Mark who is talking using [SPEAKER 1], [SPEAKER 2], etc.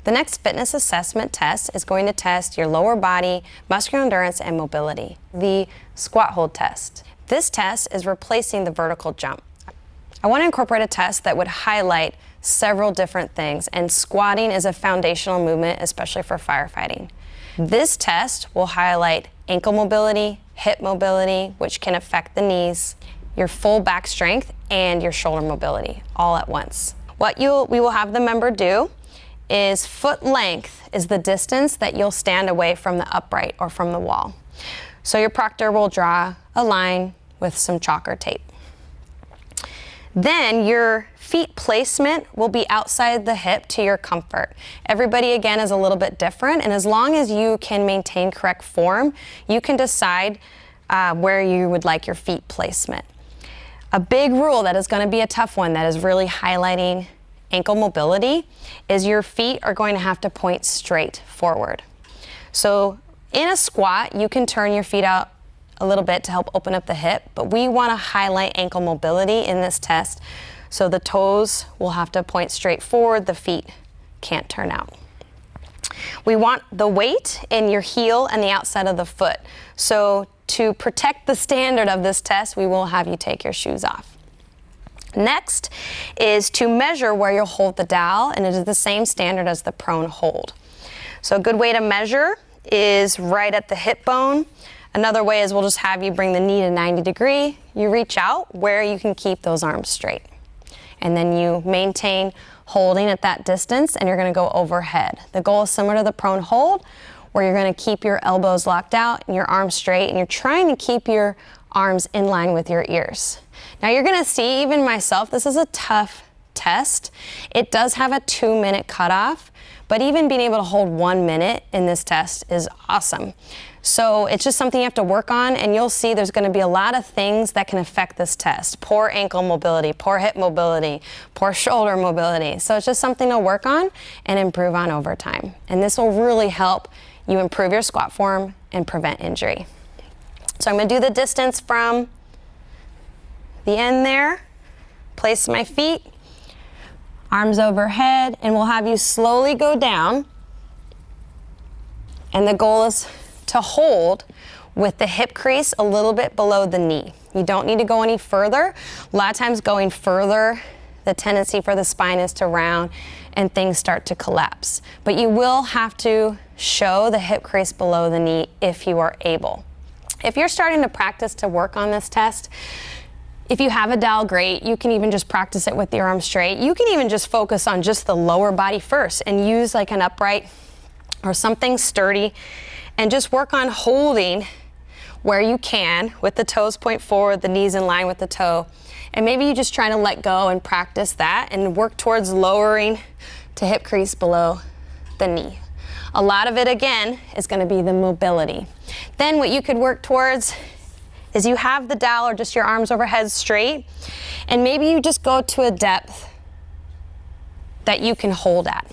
[SPEAKER 1] The next fitness assessment test is going to test your lower body, muscular endurance, and mobility, the squat hold test. This test is replacing the vertical jump. I want to incorporate a test that would highlight several different things, and squatting is a foundational movement, especially for firefighting. This test will highlight ankle mobility, hip mobility, which can affect the knees, your full back strength, and your shoulder mobility all at once. What we will have the member do is foot length is the distance that you'll stand away from the upright or from the wall. So your proctor will draw a line with some chalk or tape. Then your feet placement will be outside the hip to your comfort. Everybody again is a little bit different, and as long as you can maintain correct form, you can decide where you would like your feet placement. A big rule that is going to be a tough one that is really highlighting ankle mobility is your feet are going to have to point straight forward. So in a squat, you can turn your feet out a little bit to help open up the hip, but we want to highlight ankle mobility in this test. So the toes will have to point straight forward, the feet can't turn out. We want the weight in your heel and the outside of the foot. So to protect the standard of this test, we will have you take your shoes off. Next is to measure where you'll hold the dowel, and it is the same standard as the prone hold. So a good way to measure is right at the hip bone. Another way is we'll just have you bring the knee to 90 degree. You reach out where you can keep those arms straight. And then you maintain holding at that distance, and you're going to go overhead. The goal is similar to the prone hold, where you're going to keep your elbows locked out and your arms straight, and you're trying to keep your arms in line with your ears. Now you're going to see, even myself, this is a tough test. It does have a 2-minute cutoff, but even being able to hold 1 minute in this test is awesome. So it's just something you have to work on, and you'll see there's going to be a lot of things that can affect this test. Poor ankle mobility, poor hip mobility, poor shoulder mobility. So it's just something to work on and improve on over time. And this will really help you improve your squat form and prevent injury. So I'm going to do the distance from the end there, place my feet, arms overhead, and we'll have you slowly go down. And the goal is to hold with the hip crease a little bit below the knee. You don't need to go any further. A lot of times going further, the tendency for the spine is to round and things start to collapse. But you will have to show the hip crease below the knee if you are able. If you're starting to practice to work on this test, if you have a dowel, great. You can even just practice it with your arms straight. You can even just focus on just the lower body first and use like an upright or something sturdy and just work on holding where you can with the toes point forward, the knees in line with the toe. And maybe you just try to let go and practice that and work towards lowering to hip crease below the knee. A lot of it, again, is going to be the mobility. Then what you could work towards is you have the dowel or just your arms overhead straight, and maybe you just go to a depth that you can hold at.